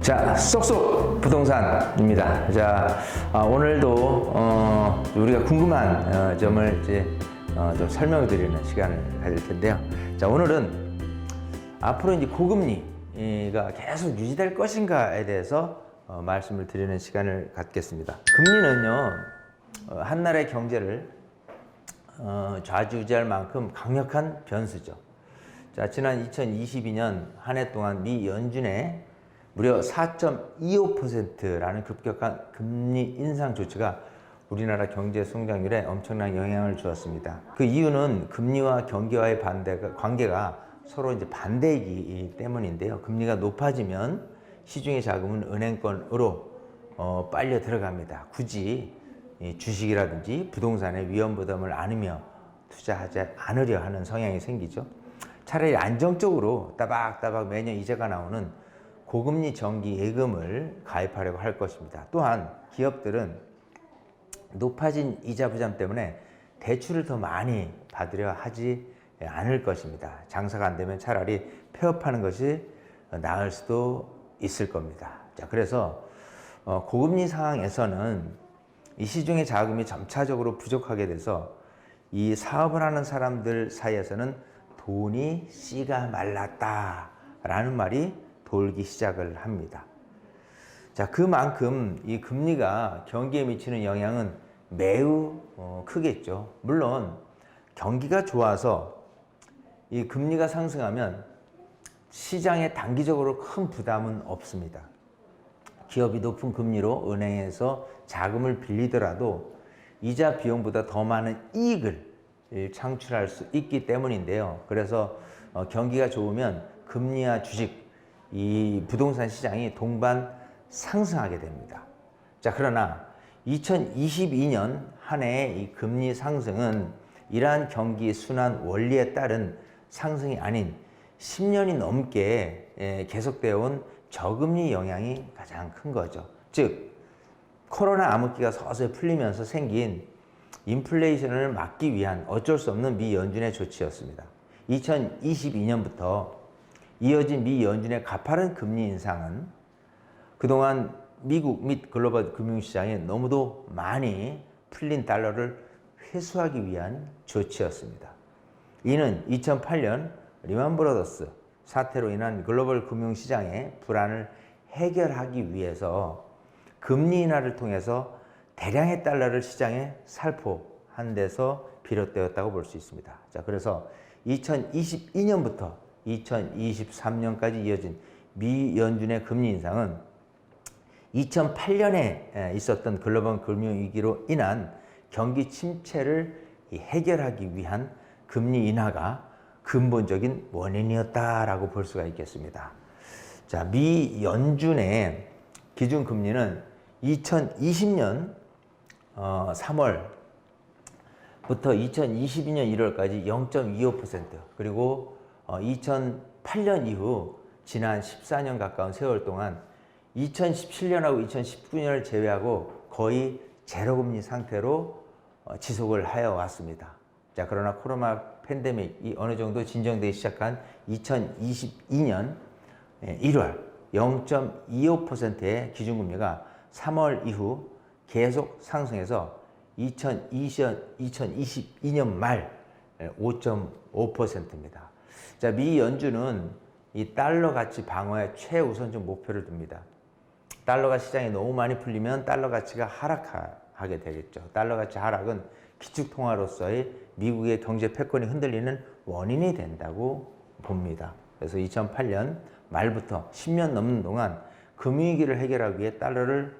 자, 쏙쏙 부동산입니다. 자, 오늘도 우리가 궁금한 점을 이제 좀 설명을 드리는 시간을 가질 텐데요. 자, 오늘은 앞으로 이제 고금리가 계속 유지될 것인가에 대해서 말씀을 드리는 시간을 갖겠습니다. 금리는요, 한 나라의 경제를 좌지우지할 만큼 강력한 변수죠. 자, 지난 2022년 한 해 동안 미 연준의 무려 4.25%라는 급격한 금리 인상 조치가 우리나라 경제 성장률에 엄청난 영향을 주었습니다. 그 이유는 금리와 경기와의 관계가 서로 이제 반대이기 때문인데요. 금리가 높아지면 시중의 자금은 은행권으로 빨려 들어갑니다. 굳이 주식이라든지 부동산에 위험 부담을 안으며 투자하지 않으려 하는 성향이 생기죠. 차라리 안정적으로 따박따박 매년 이자가 나오는 고금리 정기 예금을 가입하려고 할 것입니다. 또한 기업들은 높아진 이자 부담 때문에 대출을 더 많이 받으려 하지 않을 것입니다. 장사가 안 되면 차라리 폐업하는 것이 나을 수도 있을 겁니다. 자, 그래서 고금리 상황에서는 이 시중의 자금이 점차적으로 부족하게 돼서 이 사업을 하는 사람들 사이에서는 돈이 씨가 말랐다라는 말이 돌기 시작을 합니다. 자, 그만큼 이 금리가 경기에 미치는 영향은 매우 크겠죠. 물론 경기가 좋아서 이 금리가 상승하면 시장에 단기적으로 큰 부담은 없습니다. 기업이 높은 금리로 은행에서 자금을 빌리더라도 이자 비용보다 더 많은 이익을 창출할 수 있기 때문인데요. 그래서 경기가 좋으면 금리와 주식, 이 부동산 시장이 동반 상승하게 됩니다. 자, 그러나 2022년 한 해의 이 금리 상승은 이러한 경기 순환 원리에 따른 상승이 아닌 10년이 넘게 계속되어 온 저금리 영향이 가장 큰 거죠. 즉, 코로나 암흑기가 서서히 풀리면서 생긴 인플레이션을 막기 위한 어쩔 수 없는 미 연준의 조치였습니다. 2022년부터 이어진 미 연준의 가파른 금리 인상은 그동안 미국 및 글로벌 금융시장에 너무도 많이 풀린 달러를 회수하기 위한 조치였습니다. 이는 2008년 리만 브라더스 사태로 인한 글로벌 금융시장의 불안을 해결하기 위해서 금리 인하를 통해서 대량의 달러를 시장에 살포한 데서 비롯되었다고 볼 수 있습니다. 자, 그래서 2022년부터 2023년까지 이어진 미 연준의 금리 인상은 2008년에 있었던 글로벌 금융위기로 인한 경기 침체를 해결하기 위한 금리 인하가 근본적인 원인이었다라고 볼 수가 있겠습니다. 자, 미 연준의 기준금리는 2020년 3월부터 2022년 1월까지 0.25% 그리고 2008년 이후 지난 14년 가까운 세월 동안 2017년하고 2019년을 제외하고 거의 제로금리 상태로 지속을 하여 왔습니다. 자, 그러나 코로나 팬데믹이 어느 정도 진정되기 시작한 2022년 1월 0.25%의 기준금리가 3월 이후 계속 상승해서 2022년 말 5.5%입니다. 자, 미 연준은 이 달러 가치 방어에 최우선적 목표를 둡니다. 달러가 시장에 너무 많이 풀리면 달러 가치가 하락하게 되겠죠. 달러 가치 하락은 기축통화로서의 미국의 경제 패권이 흔들리는 원인이 된다고 봅니다. 그래서 2008년 말부터 10년 넘는 동안 금융위기를 해결하기 위해 달러를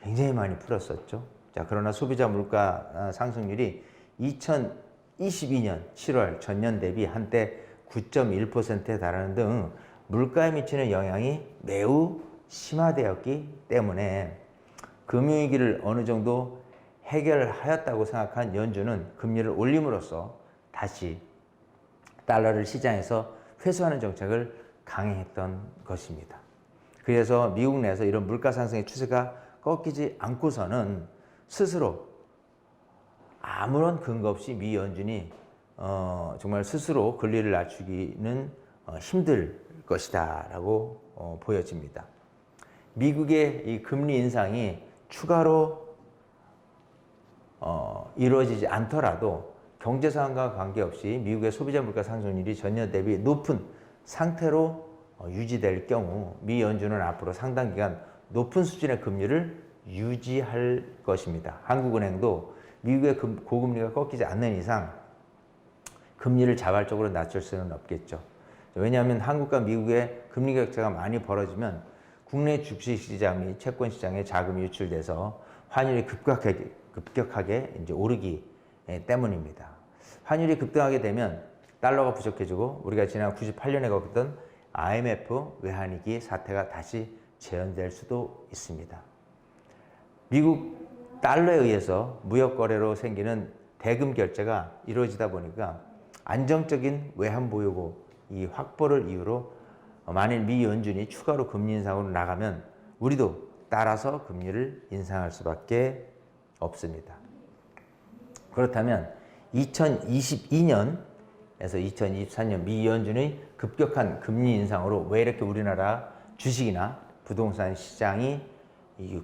굉장히 많이 풀었었죠. 자, 그러나 소비자 물가 상승률이 2022년 7월 전년 대비 한때 9.1%에 달하는 등 물가에 미치는 영향이 매우 심화되었기 때문에 금융위기를 어느 정도 해결하였다고 생각한 연준은 금리를 올림으로써 다시 달러를 시장에서 회수하는 정책을 강행했던 것입니다. 그래서 미국 내에서 이런 물가 상승의 추세가 꺾이지 않고서는 스스로 아무런 근거 없이 미 연준이 정말 스스로 금리를 낮추기는 힘들 것이다 라고 보여집니다. 미국의 이 금리 인상이 추가로 이루어지지 않더라도 경제 상황과 관계없이 미국의 소비자 물가 상승률이 전년 대비 높은 상태로 유지될 경우 미 연준은 앞으로 상당 기간 높은 수준의 금리를 유지할 것입니다. 한국은행도 미국의 고금리가 꺾이지 않는 이상 금리를 자발적으로 낮출 수는 없겠죠. 왜냐하면 한국과 미국의 금리 격차가 많이 벌어지면 국내 주식시장 및 채권시장에 자금이 유출돼서 환율이 급격하게 이제 오르기 때문입니다. 환율이 급등하게 되면 달러가 부족해지고 우리가 지난 98년에 겪었던 IMF 외환위기 사태가 다시 재현될 수도 있습니다. 미국 달러에 의해서 무역 거래로 생기는 대금 결제가 이루어지다 보니까 안정적인 외환 보유고 이 확보를 이유로 만일 미 연준이 추가로 금리 인상으로 나가면 우리도 따라서 금리를 인상할 수밖에 없습니다. 그렇다면 2022년에서 2024년 미 연준의 급격한 금리 인상으로 왜 이렇게 우리나라 주식이나 부동산 시장이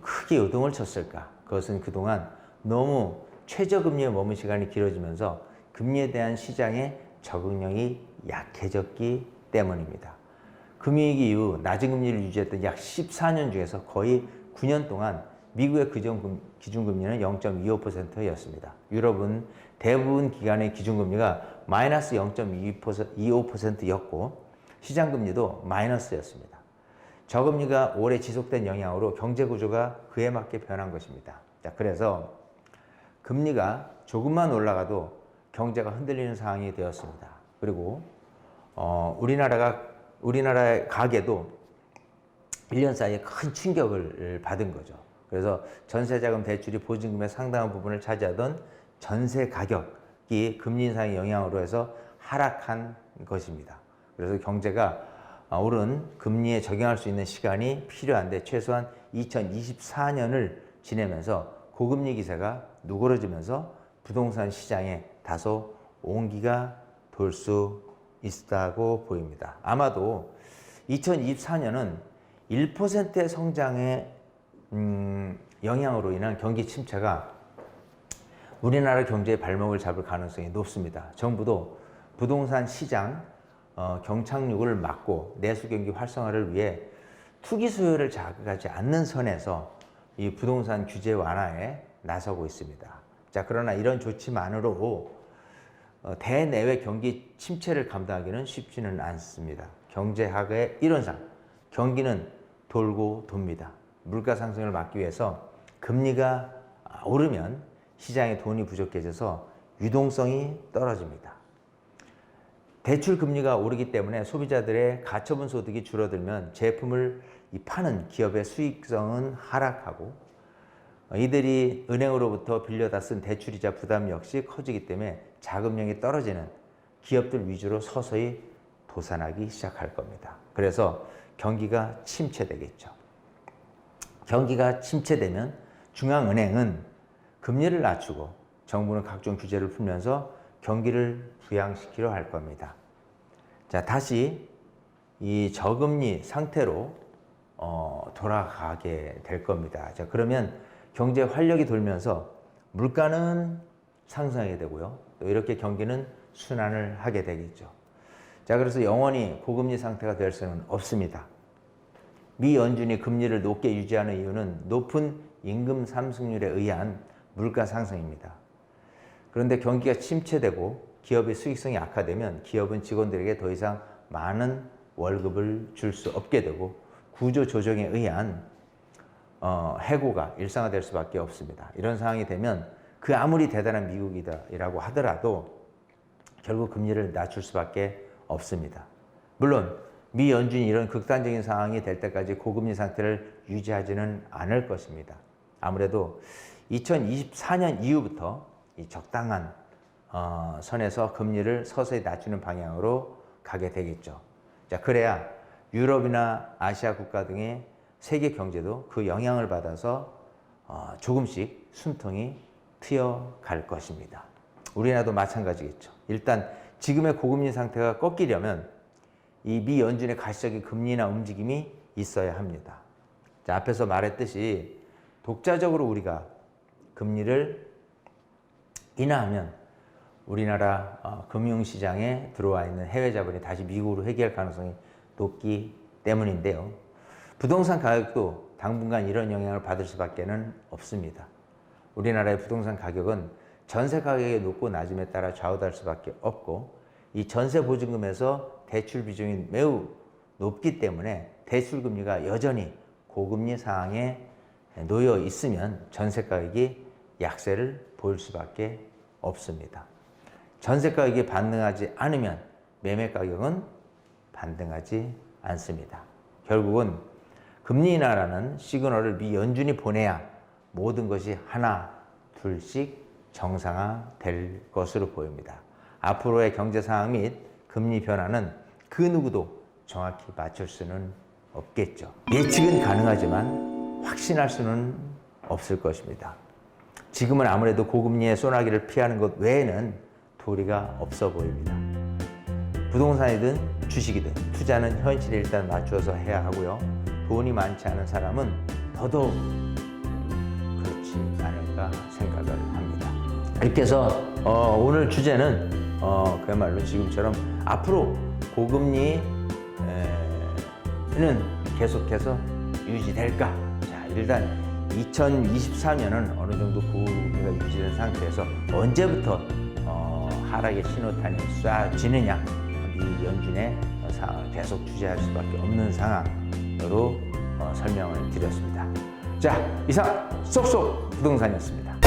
크게 요동을 쳤을까? 그것은 그동안 너무 최저금리에 머문 시간이 길어지면서 금리에 대한 시장의 적응력이 약해졌기 때문입니다. 금융위기 이후 낮은 금리를 유지했던 약 14년 중에서 거의 9년 동안 미국의 기준금리는 0.25%였습니다. 유럽은 대부분 기간의 기준금리가 마이너스 0.25%였고 시장금리도 마이너스였습니다. 저금리가 오래 지속된 영향으로 경제구조가 그에 맞게 변한 것입니다. 자, 그래서 금리가 조금만 올라가도 경제가 흔들리는 상황이 되었습니다. 그리고 우리나라의 가계도 1년 사이에 큰 충격을 받은 거죠. 그래서 전세자금 대출이 보증금의 상당한 부분을 차지하던 전세 가격이 금리 인상의 영향으로 해서 하락한 것입니다. 그래서 경제가 오른 금리에 적용할 수 있는 시간이 필요한데 최소한 2024년을 지내면서 고금리 기세가 누그러지면서 부동산 시장에 다소 온기가 돌 수 있다고 보입니다. 아마도 2024년은 1%의 성장의 영향으로 인한 경기 침체가 우리나라 경제의 발목을 잡을 가능성이 높습니다. 정부도 부동산 시장 경착륙을 막고 내수 경기 활성화를 위해 투기 수요를 자극하지 않는 선에서 이 부동산 규제 완화에 나서고 있습니다. 자, 그러나 이런 조치만으로 대내외 경기 침체를 감당하기는 쉽지는 않습니다. 경제학의 이론상 경기는 돌고 돕니다. 물가 상승을 막기 위해서 금리가 오르면 시장에 돈이 부족해져서 유동성이 떨어집니다. 대출 금리가 오르기 때문에 소비자들의 가처분 소득이 줄어들면 제품을 파는 기업의 수익성은 하락하고 이들이 은행으로부터 빌려다 쓴 대출이자 부담 역시 커지기 때문에 자금력이 떨어지는 기업들 위주로 서서히 도산하기 시작할 겁니다. 그래서 경기가 침체되겠죠. 경기가 침체되면 중앙은행은 금리를 낮추고 정부는 각종 규제를 풀면서 경기를 부양시키려 할 겁니다. 자, 다시 이 저금리 상태로 돌아가게 될 겁니다. 자, 그러면 경제 활력이 돌면서 물가는 상승하게 되고요. 또 이렇게 경기는 순환을 하게 되겠죠. 자, 그래서 영원히 고금리 상태가 될 수는 없습니다. 미 연준이 금리를 높게 유지하는 이유는 높은 임금 상승률에 의한 물가 상승입니다. 그런데 경기가 침체되고 기업의 수익성이 악화되면 기업은 직원들에게 더 이상 많은 월급을 줄 수 없게 되고 구조 조정에 의한 해고가 일상화될 수밖에 없습니다. 이런 상황이 되면 그 아무리 대단한 미국이라고 하더라도 결국 금리를 낮출 수밖에 없습니다. 물론 미 연준이 이런 극단적인 상황이 될 때까지 고금리 상태를 유지하지는 않을 것입니다. 아무래도 2024년 이후부터 이 적당한 선에서 금리를 서서히 낮추는 방향으로 가게 되겠죠. 자, 그래야 유럽이나 아시아 국가 등의 세계 경제도 그 영향을 받아서 조금씩 숨통이 트여갈 것입니다. 우리나라도 마찬가지겠죠. 일단 지금의 고금리 상태가 꺾이려면 이 미 연준의 가시적인 금리나 움직임이 있어야 합니다. 자, 앞에서 말했듯이 독자적으로 우리가 금리를 인하하면 우리나라 금융시장에 들어와 있는 해외 자본이 다시 미국으로 회귀할 가능성이 높기 때문인데요. 부동산 가격도 당분간 이런 영향을 받을 수밖에 없습니다. 우리나라의 부동산 가격은 전세 가격의 높고 낮음에 따라 좌우될 수밖에 없고, 이 전세 보증금에서 대출 비중이 매우 높기 때문에 대출 금리가 여전히 고금리 상황에 놓여 있으면 전세 가격이 약세를 보일 수밖에 없습니다. 전세 가격이 반등하지 않으면 매매 가격은 반등하지 않습니다. 결국은 금리 인하라는 시그널을 미 연준이 보내야 모든 것이 하나 둘씩 정상화될 것으로 보입니다. 앞으로의 경제 상황 및 금리 변화는 그 누구도 정확히 맞출 수는 없겠죠. 예측은 가능하지만 확신할 수는 없을 것입니다. 지금은 아무래도 고금리의 소나기를 피하는 것 외에는 도리가 없어 보입니다. 부동산이든 주식이든 투자는 현실에 일단 맞추어서 해야 하고요. 돈이 많지 않은 사람은 더더욱 그렇지 않을까 생각을 합니다. 이렇게 해서 오늘 주제는 그야말로 지금처럼 앞으로 고금리는 계속해서 유지될까? 자, 일단 2024년은 어느 정도 고금리가 유지된 상태에서 언제부터 하락의 신호탄이 쏴지느냐, 미 연준에 계속 투자할 수밖에 없는 상황으로 설명을 드렸습니다. 자, 이상 쏙쏙 부동산이었습니다.